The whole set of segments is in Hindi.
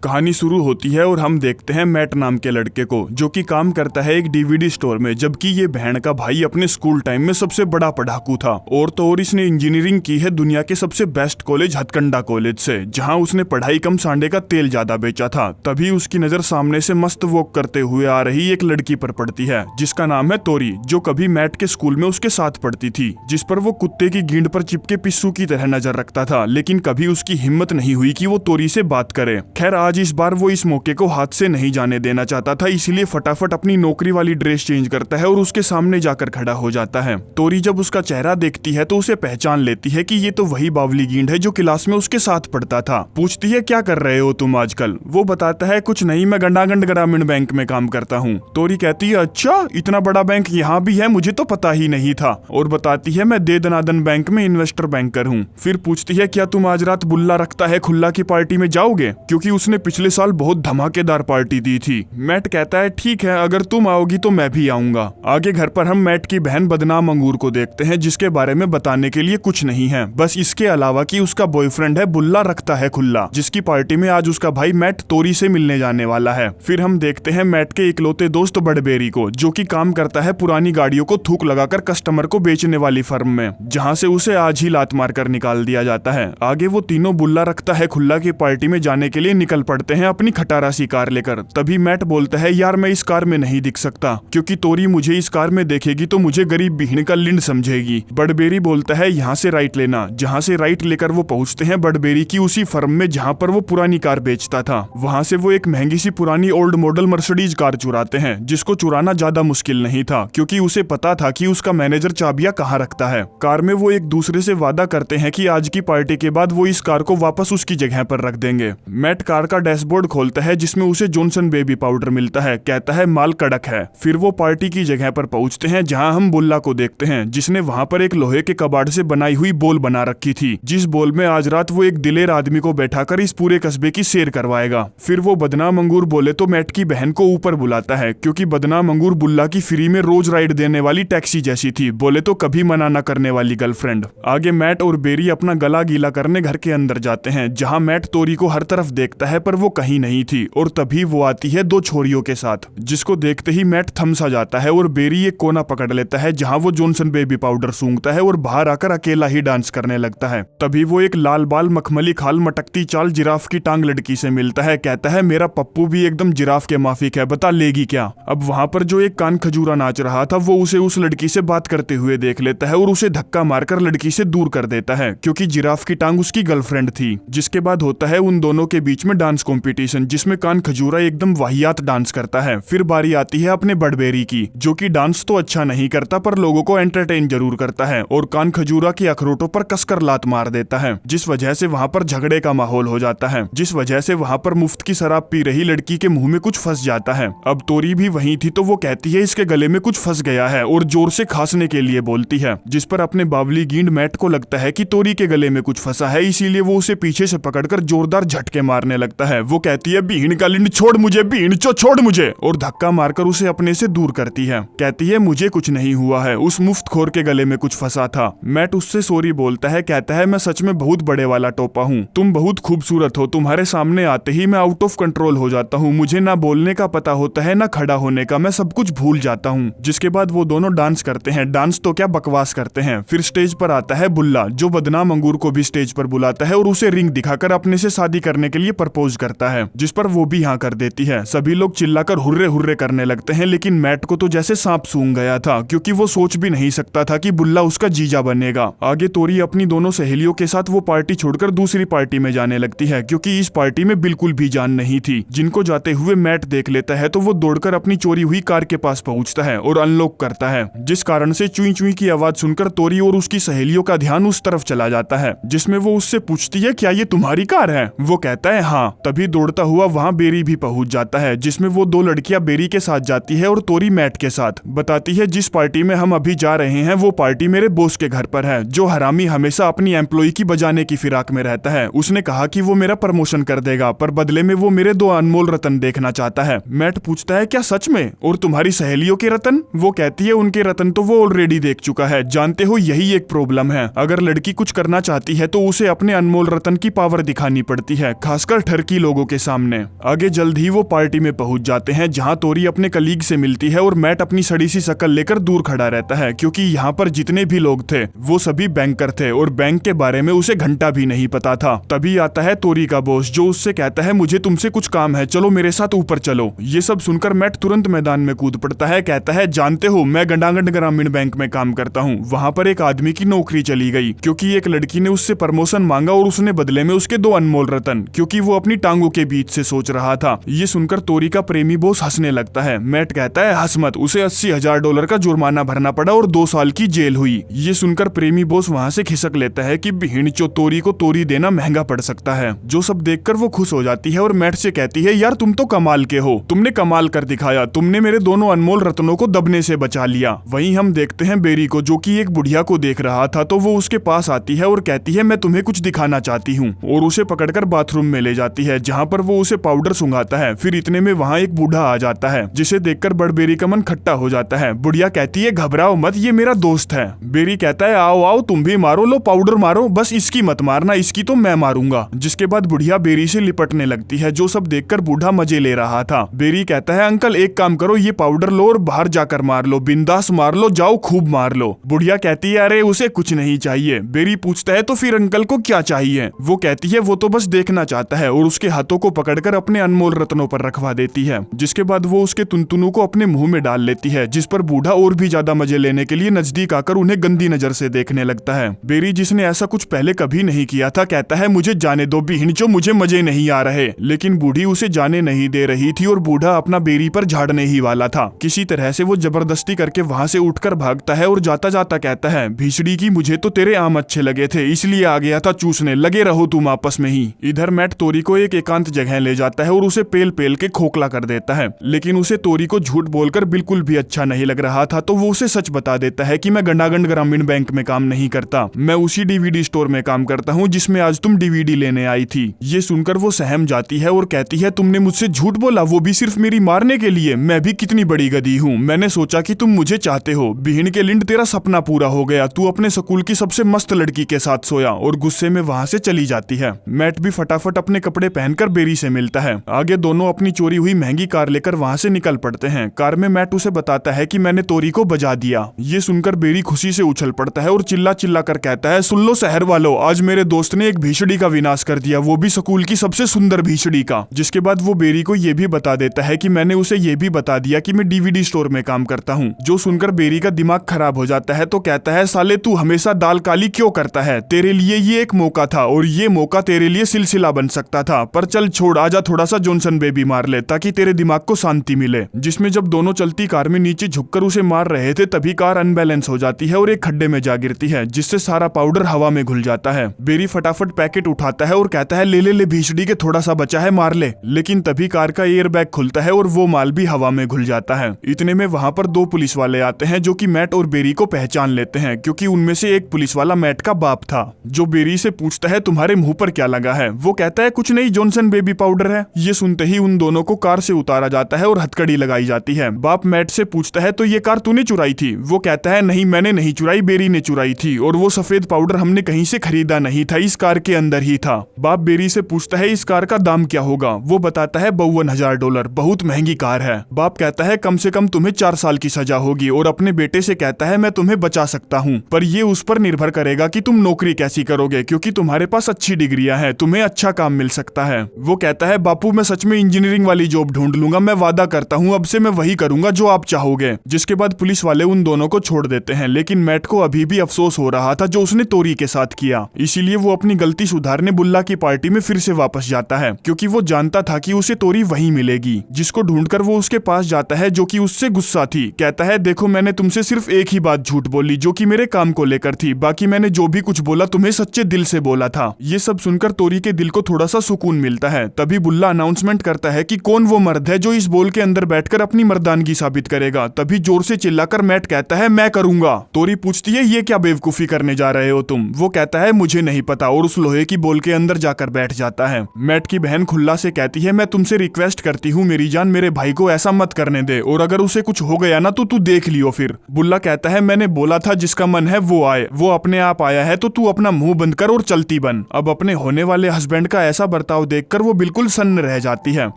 कहानी शुरू होती है और हम देखते हैं मैट नाम के लड़के को, जो कि काम करता है एक डीवीडी स्टोर में, जबकि ये बहन का भाई अपने स्कूल टाइम में सबसे बड़ा पढ़ाकू था। और तो और इसने इंजीनियरिंग की है दुनिया के सबसे बेस्ट कॉलेज हथकंडा कॉलेज से, जहां उसने पढ़ाई कम सांडे का तेल ज्यादा बेचा था। तभी उसकी नजर सामने से मस्त वॉक करते हुए आ रही एक लड़की पर पड़ती है, जिसका नाम है तोरी, जो कभी मैट के स्कूल में उसके साथ पढ़ती थी, जिस पर वो कुत्ते की गिंड पर चिपके पिस्सू की तरह नजर रखता था। लेकिन कभी उसकी हिम्मत नहीं हुई कि वो तोरी से बात करे। खैर आज इस बार वो इस मौके को हाथ से नहीं जाने देना चाहता था, इसलिए फटाफट अपनी नौकरी वाली ड्रेस चेंज करता है और उसके सामने जाकर खड़ा हो जाता है। तोरी जब उसका चेहरा देखती है तो उसे पहचान लेती है कि ये तो वही बावली गेंड है जो क्लास में उसके साथ पढ़ता था। पूछती है क्या कर रहे हो तुम आजकल? वो बताता है कुछ नहीं, मैं गंडागंड ग्रामीण बैंक में काम करता हूँ। तोरी कहती है अच्छा, इतना बड़ा बैंक यहाँ भी है, मुझे तो पता ही नहीं था। और बताती है मैं दे दनादन बैंक में इन्वेस्टर बैंकर हूँ। फिर पूछती है क्या तुम आज रात बुल्ला रखता है खुल्ला की पार्टी में जाओगे, क्योंकि उसने पिछले साल बहुत धमाकेदार पार्टी दी थी। मैट कहता है ठीक है, अगर तुम आओगी तो मैं भी आऊंगा। आगे घर पर हम मैट की बहन बदनाम अंगूर को देखते हैं, जिसके बारे में बताने के लिए कुछ नहीं है, बस इसके अलावा कि उसका बॉयफ्रेंड है बुल्ला रखता है खुल्ला, जिसकी पार्टी में आज उसका भाई मैट तोरी से मिलने जाने वाला है। फिर हम देखते हैं मैट के इकलौते दोस्त बड़बेरी को, जो कि काम करता है पुरानी गाड़ियों को थूक लगाकर कस्टमर को बेचने वाली फर्म में, जहाँ से उसे आज ही लात मार कर निकाल दिया जाता है। आगे वो तीनों बुल्ला रखता है खुल्ला की पार्टी में जाने के लिए निकल पड़ते हैं अपनी खटारा सी कार लेकर। तभी मैट बोलता है यार मैं इस कार में नहीं दिख सकता, क्योंकि तोरी मुझे इस कार में देखेगी तो मुझे गरीब बिहन का लिंड समझेगी। बड़बेरी बोलता है यहाँ से राइट लेना, जहाँ से राइट लेकर वो पहुँचते हैं बड़बेरी की उसी फर्म में जहाँ पर वो पुरानी कार बेचता था। वहाँ से वो एक महंगी सी पुरानी ओल्ड मॉडल मर्सिडीज कार चुराते हैं, जिसको चुराना ज्यादा मुश्किल नहीं था, क्योंकि उसे पता था कि उसका मैनेजर चाबियां कहाँ रखता है। कार में वो एक दूसरे से वादा करते हैं कि आज की पार्टी के बाद वो इस कार को वापस उसकी जगह पर रख देंगे। मैट कार का डैशबोर्ड खोलता है, जिसमें उसे जॉनसन बेबी पाउडर मिलता है, कहता है माल कड़क है। फिर वो पार्टी की जगह पर पहुंचते हैं, जहां हम बुल्ला को देखते हैं, जिसने वहां पर एक लोहे के कबाड़ से बनाई हुई बोल बना रखी थी, जिस बोल में आज रात वो एक दिलेर आदमी को बैठाकर इस पूरे कस्बे की सैर करवाएगा। फिर वो बदनाम अंगूर बोले तो मैट की बहन को ऊपर बुलाता है, क्योंकि बदनाम अंगूर बुल्ला की फ्री में रोज राइड देने वाली टैक्सी जैसी थी, बोले तो कभी मना न करने वाली गर्लफ्रेंड। आगे मैट और बेरी अपना गला गीला करने घर के अंदर जाते हैं, जहां मैट तोरी को हर तरफ देखता है पर वो कहीं नहीं थी। और तभी वो आती है दो छोरियों के साथ, जिसको देखते ही मैट थम सा जाता है और बेरी एक कोना पकड़ लेता है जहां वो जॉनसन बेबी पाउडर सूंघता है और बाहर आकर अकेला ही डांस करने लगता है। तभी वो एक लाल बाल मखमली खाल मटकती चाल जिराफ की टांग लड़की से मिलता है, कहता है मेरा पप्पू भी एकदम जिराफ के माफिक है, बता लेगी क्या। अब वहां पर जो एक कान खजूरा नाच रहा था वो उसे उस लड़की से बात करते हुए देख लेता है और उसे धक्का मारकर लड़की से दूर कर देता है, क्योंकि जिराफ की टांग उसकी गर्लफ्रेंड थी। जिसके बाद होता है उन दोनों के बीच में डांस कंपटीशन, जिसमें कान खजूरा एकदम वाहियात डांस करता है। फिर बारी आती है अपने बड़बेरी की, जो कि डांस तो अच्छा नहीं करता पर लोगों को एंटरटेन जरूर करता है, और कान खजूरा की अखरोटों पर कसकर लात मार देता है, जिस वजह से वहां पर झगड़े का माहौल हो जाता है, जिस वजह से वहां पर मुफ्त की शराब पी रही लड़की के मुंह में कुछ फंस जाता है। अब तोरी भी वहीं थी तो वो कहती है इसके गले में कुछ फंस गया है और जोर से खांसने के लिए बोलती है, जिस पर अपने बावली गेंड मैट को लगता है कि तोरी के गले में कुछ फंसा है, इसीलिए वो उसे पीछे से पकड़कर जोरदार झटके मारने लगता है। वो कहती है बीहन का लिंड छोड़ मुझे, बीहन छोड़ मुझे, और धक्का मारकर उसे अपने से दूर करती है। कहती है मुझे कुछ नहीं हुआ है, उस मुफ्तखोर के गले में कुछ फंसा था। मैट उससे सॉरी बोलता है, कहता है मैं सच में बहुत बड़े वाला टोपा हूँ, तुम बहुत खूबसूरत हो, तुम्हारे सामने आते ही मैं आउट ऑफ कंट्रोल हो जाता हूँ, मुझे ना बोलने का पता होता है ना खड़ा होने का, मैं सब कुछ भूल जाता हूँ। जिसके बाद वो दोनों डांस करते हैं, डांस तो क्या बकवास करते हैं। फिर स्टेज पर आता है बुल्ला, जो बदनाम अंगूर को भी स्टेज पर बुलाता है और उसे रिंग दिखाकर अपने से शादी करने के लिए प्रपोज करता है, जिस पर वो भी हाँ कर देती है। सभी लोग चिल्लाकर हुर्रे हुर्रे करने लगते हैं, लेकिन मैट को तो जैसे सांप सूंघ गया था, क्योंकि वो सोच भी नहीं सकता था कि बुल्ला उसका जीजा बनेगा। आगे तोरी अपनी दोनों सहेलियों के साथ वो पार्टी छोड़कर दूसरी पार्टी में जाने लगती है, क्योंकि इस पार्टी में बिल्कुल भी जान नहीं थी। जिनको जाते हुए मैट देख लेता है तो वो दौड़कर अपनी चोरी हुई कार के पास पहुंचता है और अनलॉक करता है, जिस कारण से चुई चुई की आवाज सुनकर तोरी और उसकी सहेलियों का ध्यान उस तरफ चला जाता है, जिसमें वो उससे पूछती है क्या ये तुम्हारी कार है? वो कहता है हाँ। तभी दौड़ता हुआ वहाँ बेरी भी पहुंच जाता है, जिसमें वो दो लड़कियां बेरी के साथ जाती है और तोरी मैट के साथ। बताती है जिस पार्टी में हम अभी जा रहे हैं वो पार्टी मेरे बॉस के घर पर है, जो हरामी हमेशा अपनी एम्प्लॉय की बजाने की फिराक में रहता है। उसने कहा कि वो मेरा प्रमोशन कर देगा, पर बदले में वो मेरे दो अनमोल रतन देखना चाहता है। मैट पूछता है क्या सच में? और तुम्हारी सहेलियों के रतन? वो कहती है उनके रतन तो वो ऑलरेडी देख चुका है, जानते हो यही एक प्रॉब्लम है, अगर लड़की कुछ करना चाहती है तो उसे अपने अनमोल रतन की पावर दिखानी पड़ती है, खासकर ठरकी बाकी लोगों के सामने। आगे जल्द ही वो पार्टी में पहुंच जाते हैं जहां तोरी अपने कलीग से मिलती है और मैट अपनी सड़ी सी शक्ल लेकर दूर खड़ा रहता है क्योंकि यहाँ पर जितने भी लोग थे वो सभी बैंकर थे और बैंक के बारे में उसे घंटा भी नहीं पता था। तभी आता है तोरी का बॉस जो उससे कहता है मुझे तुमसे कुछ काम है, चलो मेरे साथ ऊपर चलो। ये सब सुनकर मैट तुरंत मैदान में कूद पड़ता है, कहता है जानते हो मैं गंडागंड ग्रामीण बैंक में काम करता हूँ, वहाँ पर एक आदमी की नौकरी चली गई क्योंकि एक लड़की ने उससे प्रमोशन मांगा और उसने बदले में उसके 2 अनमोल रतन, क्योंकि वो अपनी टांगों के बीच से सोच रहा था। ये सुनकर तोरी का प्रेमी बॉस हंसने लगता है। मैट कहता है हंस मत, उसे $80,000 का जुर्माना भरना पड़ा और 2 साल की जेल हुई। ये सुनकर प्रेमी बॉस वहाँ से खिसक लेता है कि भिड़चो तोरी को तोरी देना महंगा पड़ सकता है। जो सब देखकर वो खुश हो जाती है और मैट से कहती है यार तुम तो कमाल के हो, तुमने कमाल कर दिखाया, तुमने मेरे दोनों अनमोल रत्नों को दबने से बचा लिया। वहीं हम देखते हैं बेरी को जो कि एक बुढ़िया को देख रहा था, तो वो उसके पास आती है और कहती है मैं तुम्हें कुछ दिखाना चाहती हूँ और उसे पकड़कर बाथरूम में ले जाती है जहाँ पर वो उसे पाउडर सुंघाता है। फिर इतने में वहाँ एक बूढ़ा आ जाता है जिसे देखकर बड़बेरी का मन खट्टा हो जाता है। बुढ़िया कहती है घबराओ मत, ये मेरा दोस्त है। बेरी कहता है आओ आओ तुम भी मारो, लो पाउडर मारो, बस इसकी मत मारना, इसकी तो मैं मारूंगा। जिसके बाद बुढ़िया बेरी से लिपटने लगती है जो सब देखकर बूढ़ा मजे ले रहा था। बेरी कहता है अंकल एक काम करो, ये पाउडर लो और बाहर जाकर मार लो, बिंदास मार लो, जाओ खूब मार लो। बुढ़िया कहती है अरे उसे कुछ नहीं चाहिए। बेरी पूछता है तो फिर अंकल को क्या चाहिए? वो कहती है वो तो बस देखना चाहता है और उसके हाथों को पकड़कर अपने अनमोल रत्नों पर रखवा देती है। जिसके बाद वो उसके तुनतुनू को अपने मुंह में डाल लेती है, जिस पर बूढ़ा और भी ज्यादा मजे लेने के लिए नजदीक आकर उन्हें गंदी नजर से देखने लगता है। बेरी जिसने ऐसा कुछ पहले कभी नहीं किया था कहता है मुझे जाने दो बिहिनचो, मुझे मजे नहीं आ रहे। लेकिन बूढ़ी उसे जाने नहीं दे रही थी और बूढ़ा अपना बेरी पर झाड़ने ही वाला था। किसी तरह से वो जबरदस्ती करके वहाँ से उठकर भागता है और जाता जाता कहता है भीषड़ी की मुझे तो तेरे आम अच्छे लगे थे इसलिए आ गया था चूसने, लगे रहो तुम आपस में ही। इधर मैट तोरी को एक एकांत जगह ले जाता है और उसे पेल पेल के खोखला कर देता है, लेकिन उसे तोरी को झूठ बोलकर बिल्कुल भी अच्छा नहीं लग रहा था, तो वो उसे सच बता देता है कि मैं गंडागंड ग्रामीण बैंक में काम नहीं करता, मैं उसी डीवीडी स्टोर में काम करता हूँ जिसमें आज तुम डीवीडी लेने आई थी। ये सुनकर वो सहम जाती है और कहती है तुमने मुझसे झूठ बोला, वो भी सिर्फ मेरी मारने के लिए, मैं भी कितनी बड़ी गधी हूँ, मैंने सोचा कि तुम मुझे चाहते हो। बिहिन के लिंड तेरा सपना पूरा हो गया, तू अपने स्कूल की सबसे मस्त लड़की के साथ सोया, और गुस्से में वहाँ से चली जाती है। मैट भी फटाफट अपने कपड़े पहनकर बेरी से मिलता है। आगे दोनों अपनी चोरी हुई महंगी कार लेकर वहाँ से निकल पड़ते हैं। कार में मैट उसे बताता है कि मैंने तोरी को बजा दिया। ये सुनकर बेरी खुशी से उछल पड़ता है और चिल्ला चिल्ला कर कहता है सुन लो शहर वालों, आज मेरे दोस्त ने एक भीषड़ी का विनाश कर दिया, वो भी स्कूल की सबसे सुंदर भीषड़ी का। जिसके बाद वो बेरी को ये भी बता देता है कि मैंने उसे ये भी बता दिया कि मैं डीवीडी स्टोर में काम करता हूँ। जो सुनकर बेरी का दिमाग खराब हो जाता है, तो कहता है साले तू हमेशा दाल काली क्यों करता है, तेरे लिए ये एक मौका था और ये मौका तेरे लिए सिलसिला बन सकता था, पर चल छोड़, आजा थोड़ा सा जॉनसन बेबी मार ले ताकि तेरे दिमाग को शांति मिले। जिसमें जब दोनों चलती कार में नीचे झुककर उसे मार रहे थे तभी कार अनबैलेंस हो जाती है और एक खड्डे में जा गिरती है, जिससे सारा पाउडर हवा में घुल जाता है। बेरी फटाफट पैकेट उठाता है और कहता है ले ले ले भीषड़ी के थोड़ा सा बचा है, मार ले। लेकिन तभी कार का एयर बैग खुलता है और वो माल भी हवा में घुल जाता है। इतने में वहाँ पर 2 पुलिस वाले आते हैं जो कि मैट और बेरी को पहचान लेते हैं, क्योंकि उनमें से एक पुलिस वाला मैट का बाप था। जो बेरी से पूछता है तुम्हारे मुंह पर क्या लगा है? वो कहता है कुछ नहीं, जॉनसन बेबी पाउडर है। ये सुनते ही उन दोनों को कार से उतारा जाता है और हथकड़ी लगाई जाती है। बाप मैट से पूछता है तो ये कार तूने चुराई थी? वो कहता है नहीं मैंने नहीं चुराई, बेरी ने चुराई थी, और वो सफेद पाउडर हमने कहीं से खरीदा नहीं था, इस कार के अंदर ही था। बाप बेरी से पूछता है इस कार का दाम क्या होगा? वो बताता है $52,000, बहुत महंगी कार है। बाप कहता है कम से कम तुम्हें 4 साल की सजा होगी, और अपने बेटे से कहता है मैं तुम्हें बचा सकता हूँ, पर ये उस पर निर्भर करेगा कि तुम नौकरी कैसी करोगे, क्योंकि तुम्हारे पास अच्छी डिग्रियां हैं, तुम्हें अच्छा काम मिल सकता है। वो कहता है बापू मैं सच में इंजीनियरिंग वाली जॉब ढूंढ लूंगा, मैं वादा करता हूँ अब से मैं वही करूंगा जो आप चाहोगे। जिसके बाद पुलिस वाले उन दोनों को छोड़ देते हैं, लेकिन मैट को अभी भी अफसोस हो रहा था जो उसने तोरी के साथ किया। इसीलिए वो अपनी गलती सुधारने बुल्ला की पार्टी में फिर से वापस जाता है, क्योंकि वो जानता था कि उसे तोरी वहीं मिलेगी, जिसको ढूंढकर वो उसके पास जाता है जो कि उससे गुस्सा थी। कहता है देखो मैंने तुमसे सिर्फ एक ही बात झूठ बोली जो कि मेरे काम को लेकर थी, बाकी मैंने जो भी कुछ बोला तुम्हें सच्चे दिल से बोला था। ये सब सुनकर तोरी के दिल को थोड़ा सा सुकून मिलता है। तभी बुल्ला अनाउंसमेंट करता है कि कौन वो मर्द है जो इस बॉल के अंदर बैठकर अपनी मर्दानगी साबित करेगा। तभी जोर से चिल्लाकर मैट कहता है मैं करूंगा। तोरी पूछती है ये क्या बेवकूफी करने जा रहे हो तुम? वो कहता है मुझे नहीं पता, और उस लोहे की बॉल के अंदर जाकर बैठ जाता है। मैट की बहन खुल्ला से कहती है मैं तुमसे रिक्वेस्ट करती हूँ मेरी जान, मेरे भाई को ऐसा मत करने दे, और अगर उसे कुछ हो गया ना तो तू देख लियो फिर। बुल्ला कहता है मैंने बोला था जिसका मन है वो आए, वो अपने आप आया है, तो तू अपना मुंह बंद कर और चलती बन। अब अपने होने वाले हस्बैंड का ऐसा बर्ताव बर्ताव देखकर वो बिल्कुल सन्न रह जाती है।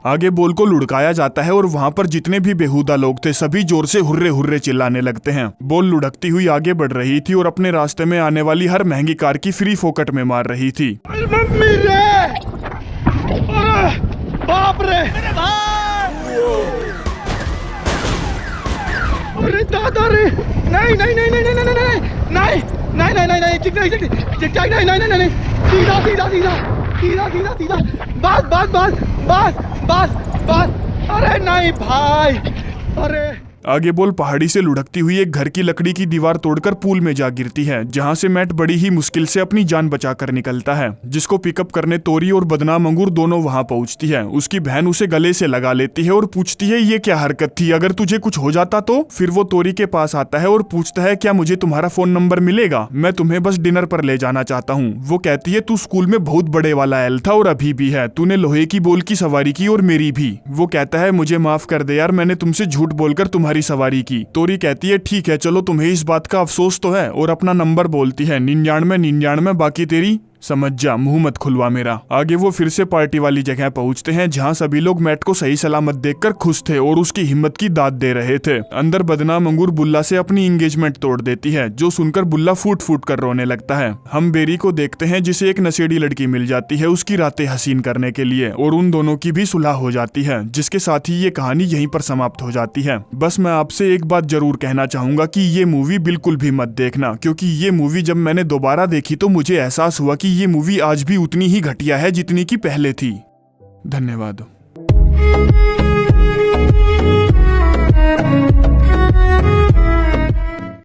आगे बोल को लुढ़काया जाता है और वहाँ पर जितने भी बेहुदा लोग थे सभी जोर से हुर्रे हुर्रे चिल्लाने लगते हैं। बोल लुढ़कती हुई आगे बढ़ रही थी और अपने रास्ते में आने वाली हर महंगी कार की फ्री फोकट में मार रही थी। मम्मी रे, अरे बाप रे, अरे दादा रे, नहीं नहीं नहीं नहीं नहीं नहीं नहीं नहीं नहीं नहीं नहीं नहीं चिक नहीं चिक चिक नहीं नहीं नहीं नहीं सीधा सीधा सीधा सीधा सीधा सीधा बस बस बस बस बस बस, अरे नहीं भाई, अरे। आगे बोल पहाड़ी से लुढ़कती हुई एक घर की लकड़ी की दीवार तोड़कर पूल में जा गिरती है, जहां से मैट बड़ी ही मुश्किल से अपनी जान बचाकर निकलता है, जिसको पिकअप करने तोरी और बदनाम अंगूर दोनों वहां पहुंचती है। उसकी बहन उसे गले से लगा लेती है और पूछती है ये क्या हरकत थी, अगर तुझे कुछ हो जाता तो। फिर वो तोरी के पास आता है और पूछता है क्या मुझे तुम्हारा फोन नंबर मिलेगा, मैं तुम्हें बस डिनर पर ले जाना चाहता हूँ। वो कहती है तू स्कूल में बहुत बड़े वाला एल था और अभी भी है, तूने लोहे की बोल की सवारी की और मेरी भी। वो कहता है मुझे माफ कर दे यार, मैंने तुमसे झूठ बोलकर तुम्हारी सवारी की। तोरी कहती है ठीक है चलो, तुम्हें इस बात का अफसोस तो है, और अपना नंबर बोलती है 99 बाकी तेरी समझ जा, मुंह मत खुलवा मेरा। आगे वो फिर से पार्टी वाली जगह पहुंचते हैं जहां सभी लोग मैट को सही सलामत देखकर खुश थे और उसकी हिम्मत की दाद दे रहे थे। अंदर बदनाम अंगूर बुल्ला से अपनी एंगेजमेंट तोड़ देती है, जो सुनकर बुल्ला फूट फूट कर रोने लगता है। हम बेरी को देखते हैं जिसे एक नशेड़ी लड़की मिल जाती है उसकी रातें हसीन करने के लिए, और उन दोनों की भी सुलह हो जाती है, जिसके साथ ही ये कहानी यहीं पर समाप्त हो जाती है। बस मैं आपसे एक बात जरूर कहना चाहूंगा कि ये मूवी बिल्कुल भी मत देखना, क्योंकि ये मूवी जब मैंने दोबारा देखी तो मुझे एहसास हुआ कि ये मूवी आज भी उतनी ही घटिया है जितनी की पहले थी। धन्यवाद।